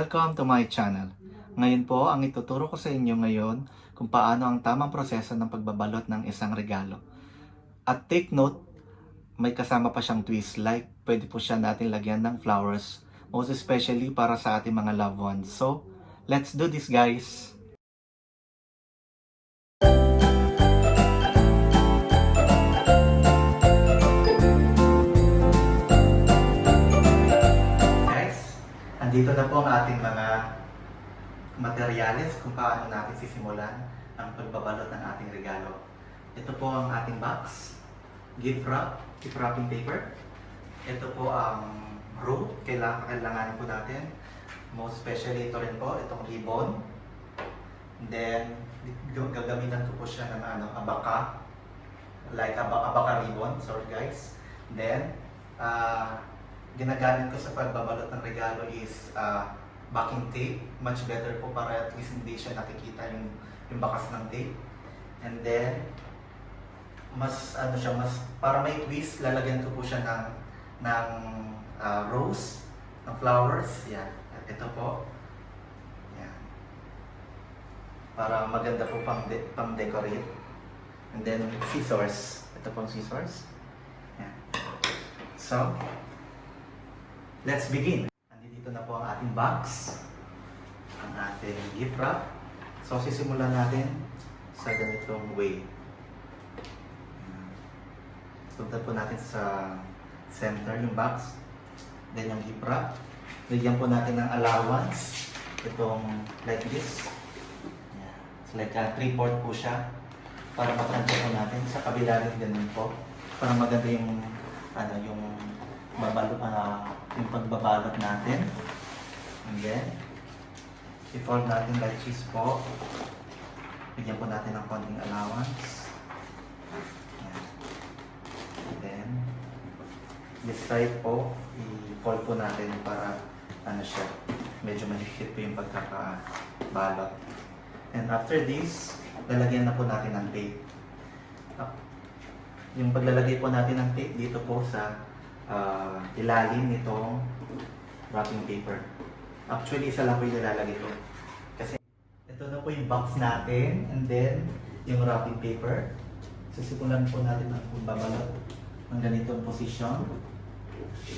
Welcome to my channel. Ngayon po, ang ituturo ko sa inyo ngayon kung paano ang tamang proseso ng pagbabalot ng isang regalo. At take note, may kasama pa siyang twist like pwede po siya natin lagyan ng flowers, most especially para sa ating mga loved ones. So, let's do this guys! Andito na po ang ating mga materyales kung paano natin sisimulan ang pagbabalot ng ating regalo. Ito po ang ating box, gift wrapping paper. Ito po ang rope, kailanganin po natin. Most especially ito rin po, itong ribbon. Then, gagamitan ko po siya ng abaka, like abaka ribbon, sorry guys. Then, ginagamit ko sa pagbabalot ng regalo is backing tape. Much better po para at least hindi siya nakikita yung bakas ng tape. And then, mas para may twist, lalagyan ko po siya ng rose, ng flowers. Yan. At ito po. Yan. Para maganda po pang decorate. And then, scissors. Ito pong scissors. Yan. So, let's begin. Andito na po ang ating box, ang ating gift wrap. So, sisimulan natin sa ganitong way. Punta po natin sa center yung box. Then yung gift wrap. Bigyan po natin ng allowance. Itong like this. It's like 3/4 po siya. Para matransfer po natin. Sa kabila rin ganun po. Para maganda yung yung pagbabalot natin. And then, i-fold natin like cheese po. Bigyan po natin ng konting allowance. Ayan. And then, this side po, i-fold po natin para siya, medyo mahigpit po yung pagkakabalot. And after this, lalagyan na po natin ng tape. Yung paglalagay po natin ng tape dito po sa ilalim nitong wrapping paper. Actually, isa lang po yung nilalagay ko. Kasi ito na po yung box natin, and then yung wrapping paper. Sisimulan po natin ang pagbabalot ng ganitong posisyon.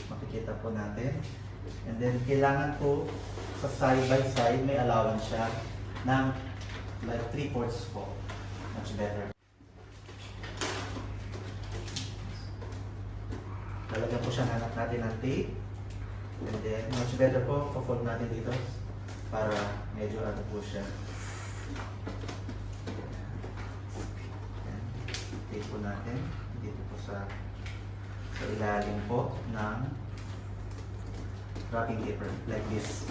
Makikita po natin. And then, kailangan po sa side by side, may allowance siya ng like 3/4 po. Much better. Lalagyan po siya natin ng tape. And then, much better po, pa-fold natin dito para medyo po siya. Tape po natin dito po sa ilalim po ng wrapping paper, like this.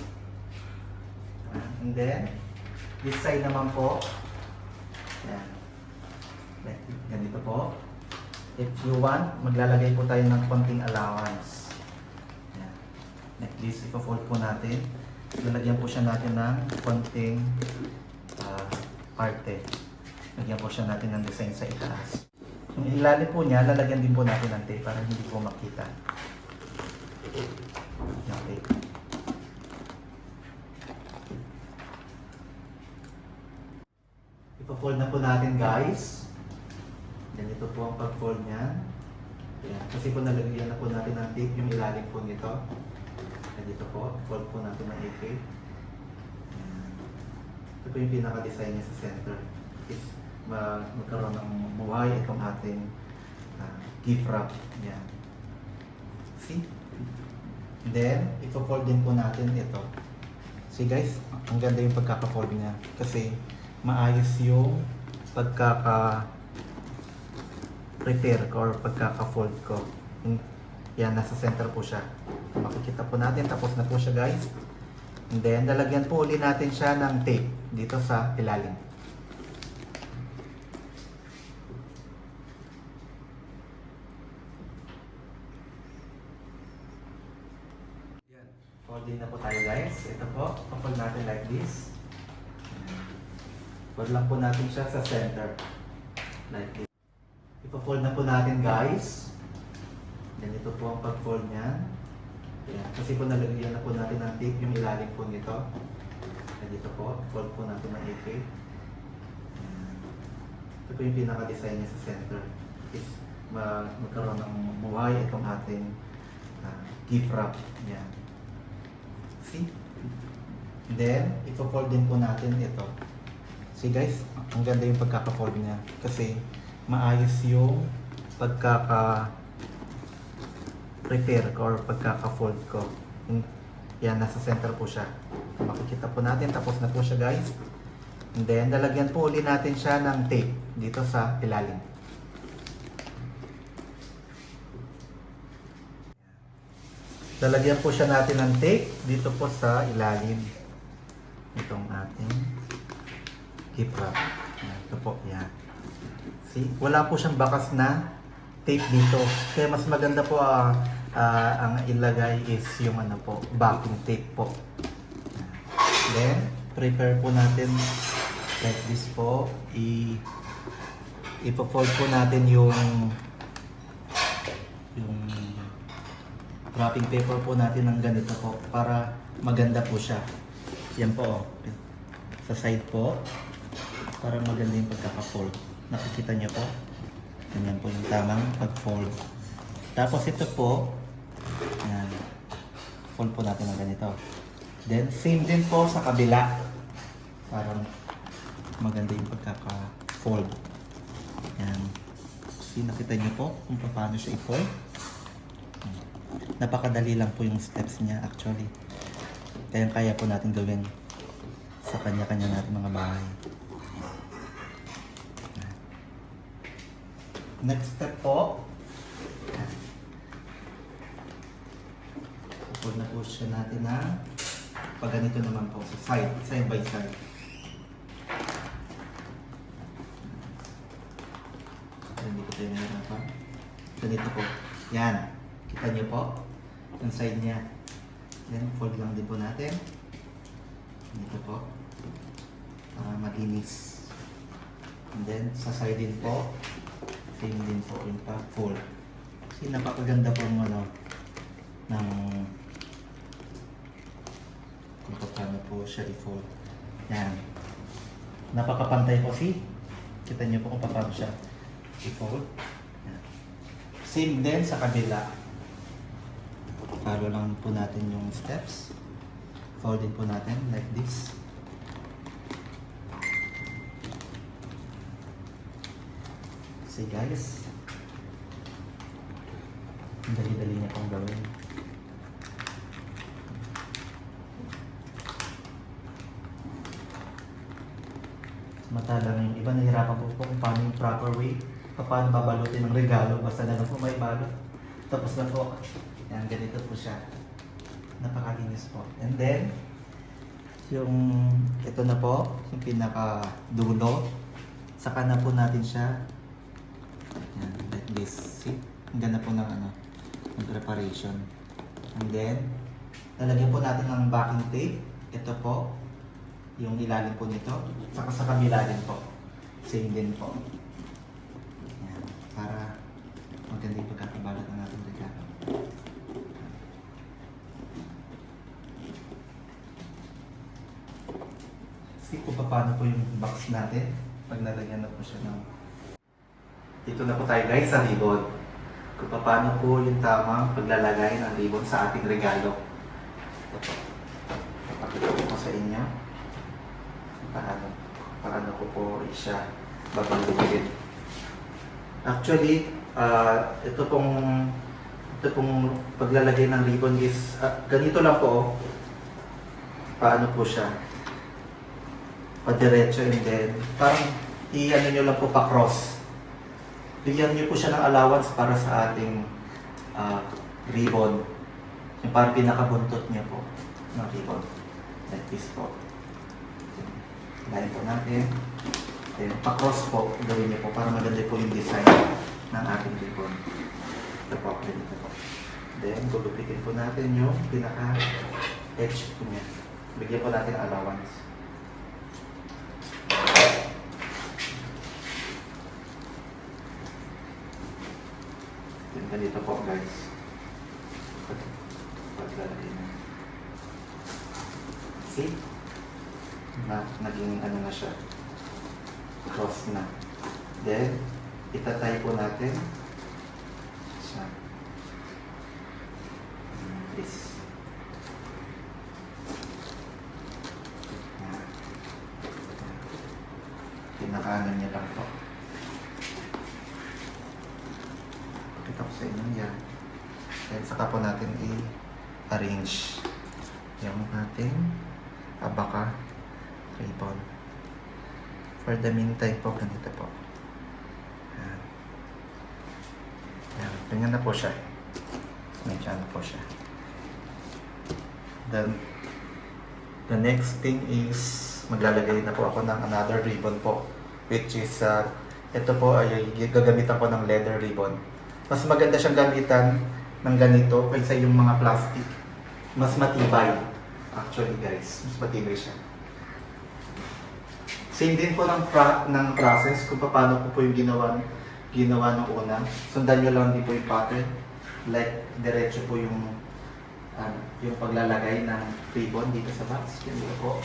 And then, this side naman po, yan. Like, ganito po. If you want, maglalagay po tayo ng konting allowance. Yan. Like this, ipo-fold po natin. Lalagyan po siya natin ng konting parte. Lagyan po siya natin ng design sa itaas. Yung ilalim po niya, lalagyan din po natin ng tape para hindi po makita. Yung tape. Ipo-fold na po natin guys. Ganito po ang pag-fold niya. Ayan. Kasi po nalagyan na po natin ng tape yung ilalim po nito. Ganito po, fold po natin ng tape. Ito po yung pinaka-design niya sa center. Is magkaroon ng buhay itong ating gift wrap. Ayan. See? And then, ipo-fold din po natin ito. See guys, ang ganda yung pagkaka-fold niya. Kasi maayos yung prepare ko or pagkaka-fold ko. Yan, nasa center po siya. Makikita po natin, tapos na po siya guys. And then, lalagyan po uli natin siya ng tape dito sa ilalim. Yan. Folding na po tayo guys. Ito po, pa-fold natin like this. Fold lang po natin siya sa center. Like this. Ipo-fold na po natin guys. Ganito po ang pag-fold niya. Ayan. Kasi po nalagyan na po natin ng tape yung ilalim po nito. Ayan, dito po, fold po natin ng AK. Ayan. Ito po yung pinaka-design niya sa center. Is magkaroon ng buhay itong ating gift wrap. Ayan. See? And then, ipo-fold din po natin ito. See guys, ang ganda yung pagkaka-fold niya. Kasi maayos yung pagkaka-prepare ko or pagkaka-fold ko. Yan, nasa center po siya. Makikita po natin, tapos na po siya guys. And then, lalagyan po uli natin siya ng tape dito sa ilalim. Lalagyan po siya natin ng tape dito po sa ilalim. Itong ating gift wrap. Ito po, yan. See? Wala po siyang bakas na tape dito. Kaya mas maganda po ang ilagay is yung ano po, backing tape po. Then, prepare po natin like this po. Ipo-fold po natin yung wrapping paper po natin ng ganito po para maganda po siya. Yan po, oh. Sa side po para maganda yung pagkaka-fold. Nakikita niyo po. Ganyan po yung tamang pag-fold. Tapos ito po, yan. Fold po natin ng ganito. Then, same din po sa kabila. Para maganda yung pagkaka-fold. Yan. See, nakita niyo po kung paano siya i-fold. Napakadali lang po yung steps niya actually. Kaya po natin gawin sa kanya-kanya natin mga bahay. Next step po, upod na po siya natin na pag ganito naman po sa side by side. Hindi ko tayo nahirapan. Ganito po. Yan. Kita niyo po yung side niya. Then fold lang din po natin. Dito po. Para malinis. And then sa side din po. Same din po yung pa-fold. Kasi napakaganda po ng ano, ng kung paano po siya i-fold. Yan. Napakapantay po. See? Kita niyo po kung paano siya i-fold. Yan. Same din sa kabila. Follow lang po natin yung steps. Fold din po natin like this. See guys, ang dali-dali niya pong gawin. Matalang yung iba, nahirapan po kung paano yung proper way, paano babalutin ng regalo, basta na lang po may balot. Tapos na po, yan, ganito po siya. Napakalinis po. And then, yung ito na po, yung pinaka-dulo, saka na po natin siya. Yan, like this. See? Ang ganda po ng ano, ng preparation. And then, lalagyan po natin ng backing tape. Ito po, yung ilalim po nito. Saka sa kabila din po. Same din po. Yan, para maganda yung pagkakabalot ng ating regalo. See kung paano po yung box natin pag nalagyan na po siya ng... Dito na po tayo guys sa ribbon. Kung paano po yung tamang paglalagay ng ribbon sa ating regalo. Pakita ko po sa inyo. Paano ko po siya babanggugin. Actually, ito pong paglalagay ng ribbon is ganito lang po. Paano po siya? Padiretso and then parang i-ano nyo lang po pa-cross. Bigyan nyo po siya ng allowance para sa ating ribbon. Yung parang pinakabuntot niya po ng ribbon. Like this po. Lain po natin. Then pa-cross po, gawin niyo po para maganda po yung design ng ating ribbon. Ito po, ganito po. Then, gulupitin po natin yung pinaka-edge po niya. Bigyan po natin allowance. Then, ganito po guys. paglalagay na. See? Naging ano na siya. Cross na. Then, itatay po natin siya. This. Pinakanan niya lang po. Pakita ko sa inyo yan. Then, saka po natin i-arrange yung ating abaka ribbon. For the meantime po, ganito po. Yan. Yan. Ganyan na po siya. Medyo ano po siya. Then, the next thing is maglalagay na po ako ng another ribbon po. Which is, ito po ay gagamitan ko ng leather ribbon. Mas maganda siyang gamitan ng ganito kaysa yung mga plastic. Mas matibay. Actually guys, mas matibay siya. Same din po ng process kung paano ko po yung ginawa ng una. Sundan nyo lang din po yung pattern. Like, diretso po yung paglalagay ng ribbon dito sa box. Ganito po.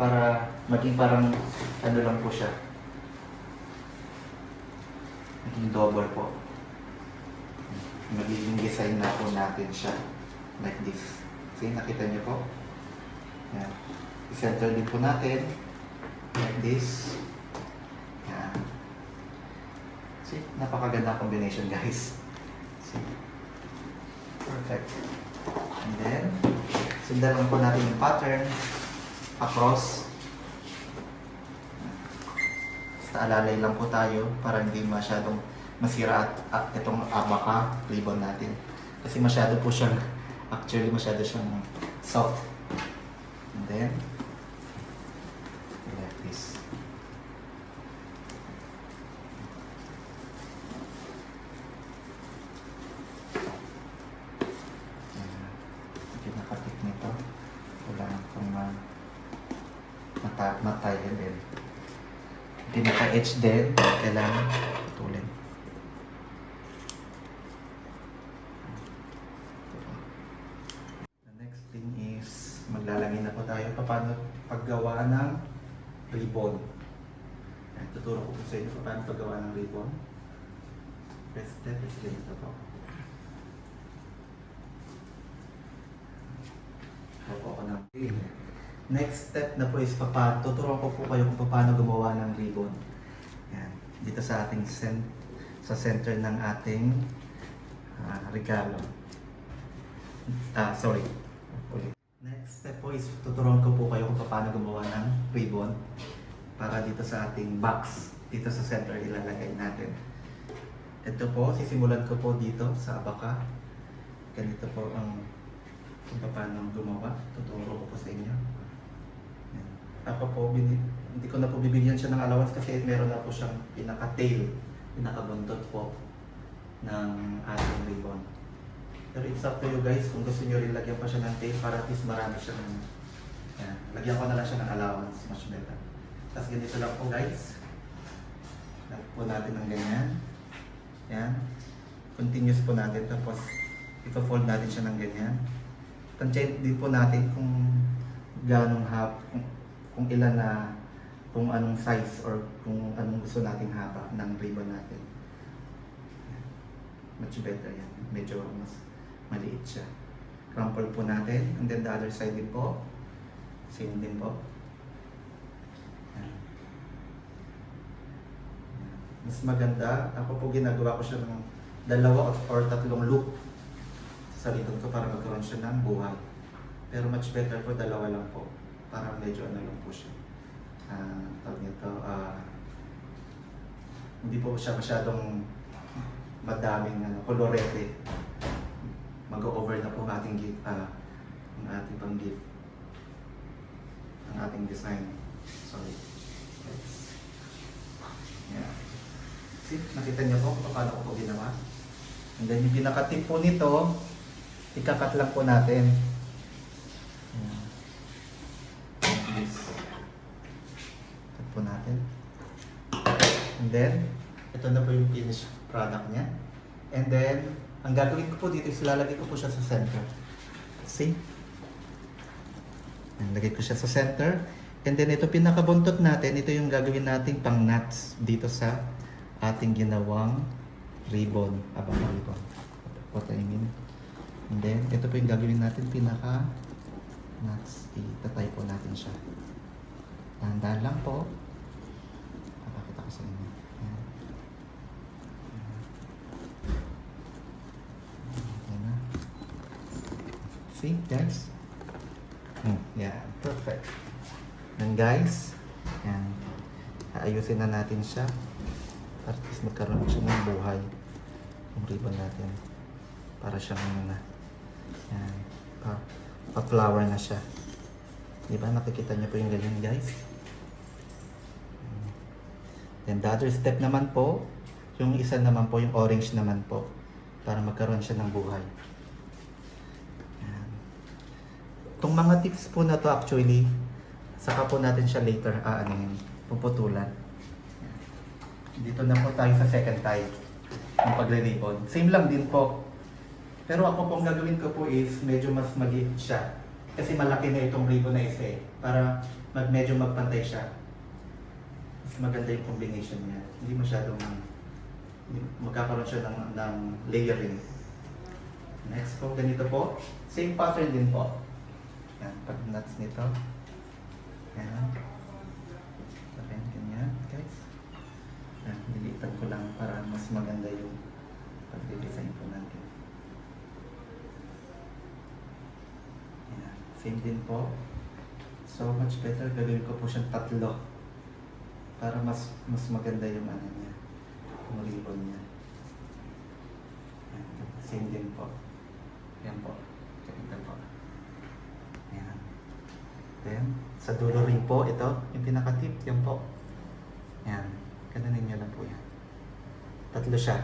Para maging parang ano lang po siya. Maging double po. Magiging design na po natin siya. Like this. See, nakita niyo po? Yan. I-center din po natin. Like this. Yan. See, napakaganda combination guys. See? Perfect. And then, sundan lang po natin yung pattern across. Basta alalay lang po tayo para hindi masyadong masira at itong abaka ribbon natin. Kasi masyado po siyang, actually masyado siyang soft. And then, like this. Pinakatik nito. Kailangan kong matayan din. Pinaka-edge din. Kailangan putulin. The next thing is maglalagay na po tayo paano paggawa ng ribbon. Tuturo ko po sa inyo paano paggawa ng ribbon. First step is ganito po. Next step na po is tuturuan ko po kayo kung paano gumawa ng ribbon. Yan. Dito sa ating sa center ng ating regalo. Sorry. Next step po is tuturuan ko po kayo kung paano gumawa ng ribbon para dito sa ating box. Dito sa center ilalagay natin. Ito po, sisimulan ko po dito sa abaka. Ganito po ang kung paano gumawa. Tuturo ko po sa inyo. Ako po, hindi ko na po bibigyan siya ng allowance kasi meron na po siyang pinaka-tail, pinaka-buntot po ng ating ribbon. Pero it's up to you guys kung gusto nyo rin lagyan pa siya ng tail para at least marami siya ng... Yan. Lagyan ko na lang siya ng allowance, much better. Tapos ganito lang po guys. Lagyan po natin ng ganyan. Yan. Continuous po natin. Tapos ito-fold natin siya ng ganyan. Tansyahin din po natin kung ganong kung ilan na, kung anong size or kung anong gusto nating haba ng ribbon natin. Much better yan. Medyo mas maliit siya. Crumple po natin. And then the other side din po. Same din po. Yan. Mas maganda. Ako po ginagawa ko siya ng 2 or 3 loop sa likod ko para magkaroon siya ng buhay. Pero much better po 2 lang po. Para medyo ano lang po siya. Tawag nito, hindi po siya masyadong madaming kolorete. Mag-over na po ang ating gift, ang ating pang gift. Ang ating design. Sorry. Yes. Yeah. See, nakita niyo po kung paano ko po ginawa. And then yung pinaka-tip po nito, ikakat lang po natin. Ito po natin. And then, ito na po yung finished product niya. And then, ang gagawin ko po dito is lalagay ko po siya sa center. See? Yan, lagay ko siya sa center. And then ito pinakabuntot natin, ito yung gagawin nating pang nuts dito sa ating ginawang ribbon. Ribbon. What I mean. And then ito po yung gagawin natin pinaka nuts. Itatay po natin siya. Dahan-dahan lang po. Papakita ko sa inyo. Yan. Yan na. See guys? Yeah, perfect. And guys, yan. Aayusin na natin siya. Para at least magkaroon siya ng buhay. Yung ribbon natin. Para siyang yan. Pa-flower na siya. Diba? Nakikita niyo po yung ganyan guys. Then the other step naman po, yung isa naman po, yung orange naman po. Para magkaroon siya ng buhay. Yan. Itong mga tips po na to actually, saka po natin siya later, puputulan. Dito na po tayo sa second tie ng pagre-ribbon. Same lang din po. Pero ako pong gagawin ko po is medyo mas maliit siya. Kasi malaki na itong ribbon na isa para medyo magpantay siya. Mas maganda yung combination niya. Hindi masyadong magkakaroon siya ng layering. Next po, ganito po. Same pattern din po. Yan, pag nuts nito. Yan. Ganyan, guys. Yan, nilitan ko lang para mas maganda yung pag-design po natin. Yan, same din po. So much better, gagawin ko po siyang tatlo para mas maganda yung niya, yung ribbon niya. Yan, same din po. Yan po. Ganito po. Yan. Then, sa dulo rin po, ito, yung pinaka-tip, yan po. Yan. Gananin nyo lang po yan. Tatlo siya.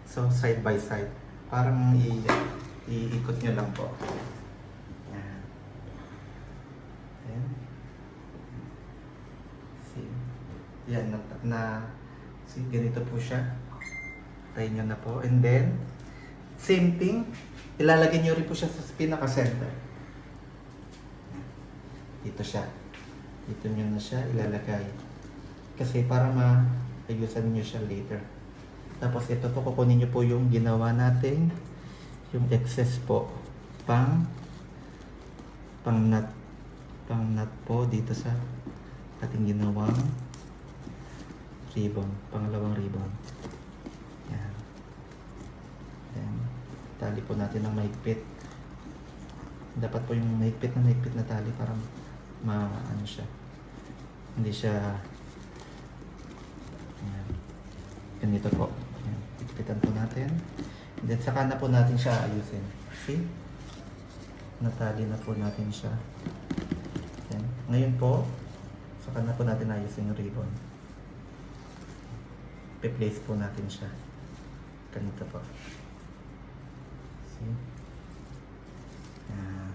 So, side by side. Parang iikot nyo lang po. Yan. Then, see? Yan, see, ganito po siya. Try nyo na po. And then, same thing, ilalagay nyo rin po siya sa pinaka-center. Dito siya. Dito nyo na siya ilalagay. Kasi para maayusan nyo siya later. Tapos ito po, kukunin nyo po yung ginawa natin. Yung excess po. Pang nut po dito sa ating ginawang ribbon. Pangalawang ribbon. Yan. Then, tali po natin ng mahigpit. Dapat po yung mahigpit na tali para ano siya. Hindi siya yan. Ganito po. Yan. Higpitan po natin. And then saka na po natin siya ayusin. See? Natali na po natin siya. Yan. Ngayon po, saka na po natin ayusin yung ribbon. Pe-place po natin siya. Ganito po. See? Yan.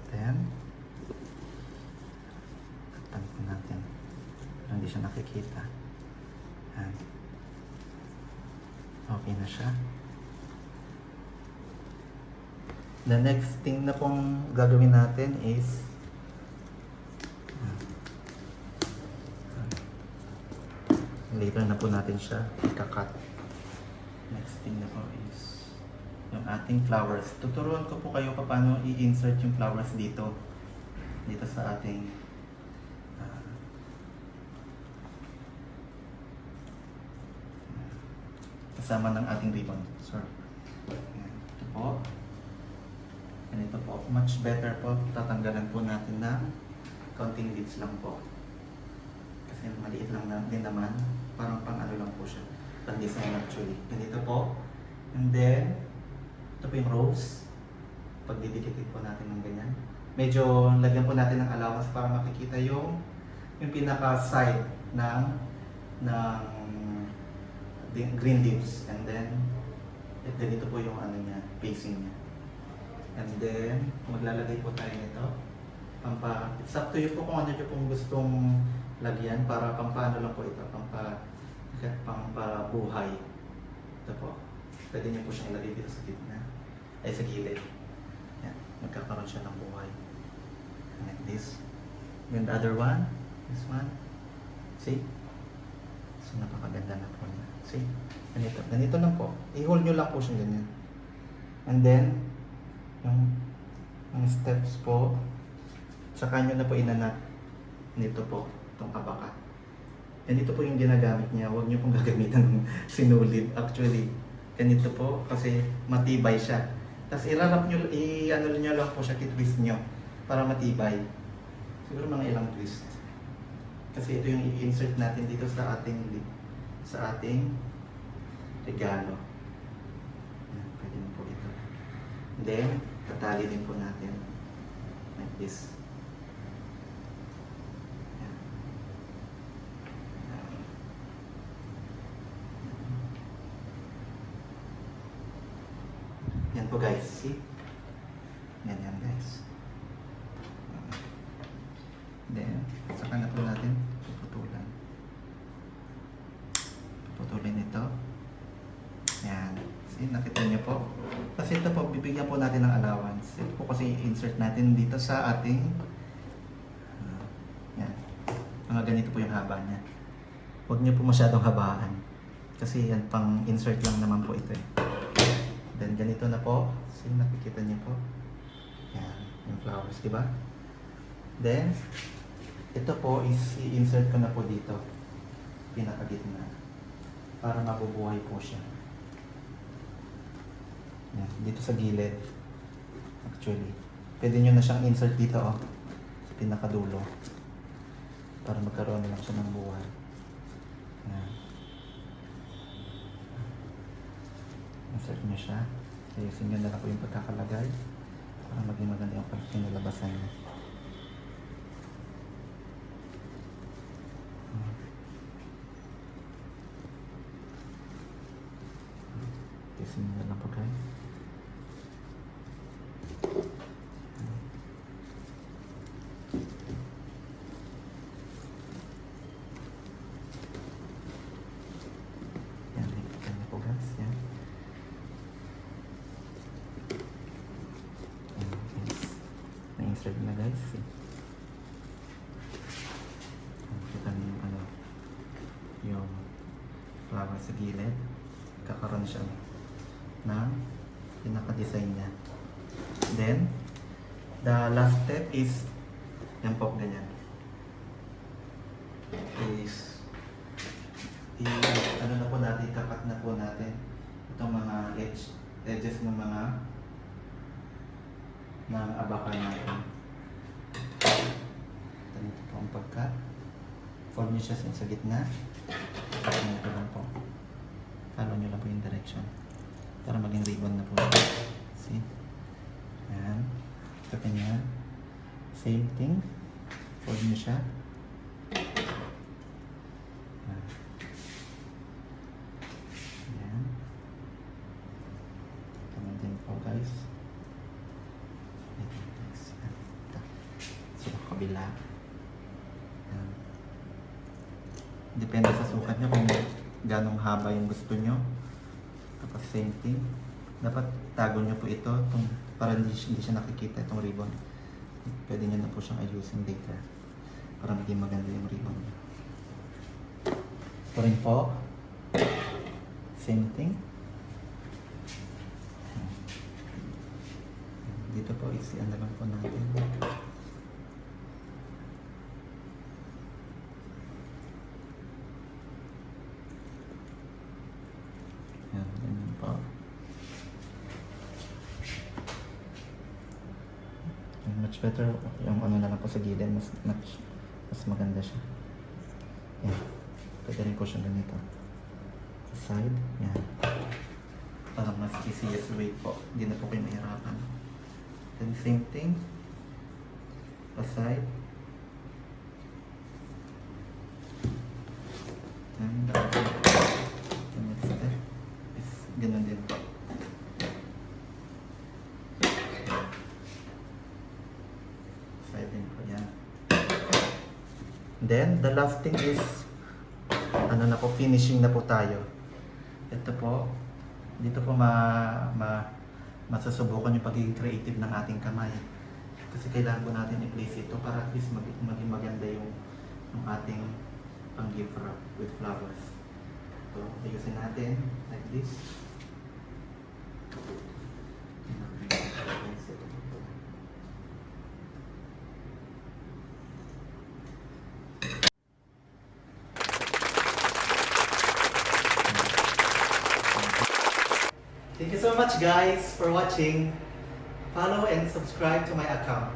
Then, takpan po natin. Pero hindi siya nakikita. Yan. Okay na siya. The next thing na pong gagawin natin is later na po natin siya ika-cut. Next thing na po is yung ating flowers. Tuturuan ko po kayo paano i-insert yung flowers dito sa ating kasama ng ating ribbon. Sorry. Ito po. Ganito po, much better po, tatanggalan po natin ng counting leaves lang po. Kasi maliit lang din naman, parang pang ano lang po siya, pang design actually. Ganito po, and then, ito po yung rose, pag didikitin po natin ng ganyan. Medyo lagyan po natin ng allowance para makikita yung pinaka-side ng green leaves, and then, ganito po yung ano niya, facing niya. And then, maglalagay po tayo nito. It's up to you po kung ano nyo pong gustong lagyan para pampaano lang po ito, pampabuhay. Ito po. Pwede nyo po siyang ilagay dito sa gitna. Ay, sa gilid. Yan. Magkakaroon siya ng buhay. Like this. Then the other one. This one. See? So, napakaganda na po niya. See? Ganito. Ganito lang po. I-hold nyo lang po siya ganyan. And then, yung steps po, saka nyo na po inanat nito po, itong abaka. Ganito po yung ginagamit niya. Huwag nyo pong gagamitan ng sinulid. Actually, ganito po kasi matibay siya. Tapos irarap nyo, i-ano nyo lang po siya, i-twist nyo para matibay. Siguro mga ilang twist. Kasi ito yung i-insert natin dito sa ating regalo. Yan, pwede mo po ito. Then, tatali din po natin. Like this. Yan. Yan po guys, see? Yan guys. Then, saka na po natin puputulan. Puputulin ito. Yan. See, nakita niyo po. Kasi ito po, bibigyan po natin ng allowance. Ito po kasi insert natin dito sa ating yan. Mga ganito po yung haba niya. Huwag niyo po masyadong habaan. Kasi yan, pang insert lang naman po ito eh. Then ganito na po. See, nakikita niyo po. Yan, yung flowers, di ba? Then, ito po is i-insert ko na po dito. Pinakagitna. Para mabubuhay po siya. Yan, dito sa gilid. Actually. Pwede nyo na siyang insert dito oh. Sa pinakadulo. Para magkaroon na lang siya ng buhay. Yan. Insert nyo siya. Ayusin nyo na lang po yung pagkakalagay. Para maging maganda yung pinalabasan niya. Ayusin nyo na lang po guys. Yan, ito na po guys. Yan. Na-insert na guys. Kita niyo yung ano, yung flower sa gilid. Kakaroon siya ng pinaka-design niya. Then, the last step is yan po, ganyan. Is ano na po natin, kakat na po natin itong mga edges ng mga ng abaka natin. Ganito po ang pagkat. Form nyo siya sa gitna. Ganito lang po. Follow nyo lang po yung direction. Para maging ribbon na po. See? Yan. Ito ganyan. Same thing. Fold nyo siya. Yan. Yan. Ganun din po guys. So, kabila. Yan. Depende sa sukat nyo kung ganong haba yung gusto nyo. Tapos same thing. Dapat tago nyo po ito para hindi siya nakikita itong ribbon. Pwede nyo na po siyang ayusin later para maging maganda yung ribbon nyo. Ito rin po. Same thing. Dito po isi-ano lang po natin. Yan, ganyan po. Much better yung ano na lang po sa gilid, mas maganda siya. Yan. Pwede rin po siya ganito. Sa side, yan. Para mas easiest way po. Hindi na po kayo mahirapan. Then same thing. Sa side. And the next step is ganun din po. Then, the last thing is, ano na po, finishing na po tayo. Ito po, dito po masusubukan yung pagiging creative ng ating kamay. Kasi kailangan po natin i-place ito para at least maging maganda yung ating pang-gift wrap with flowers. So, ayusin natin like this. Thank you so much guys for watching. Follow and subscribe to my account.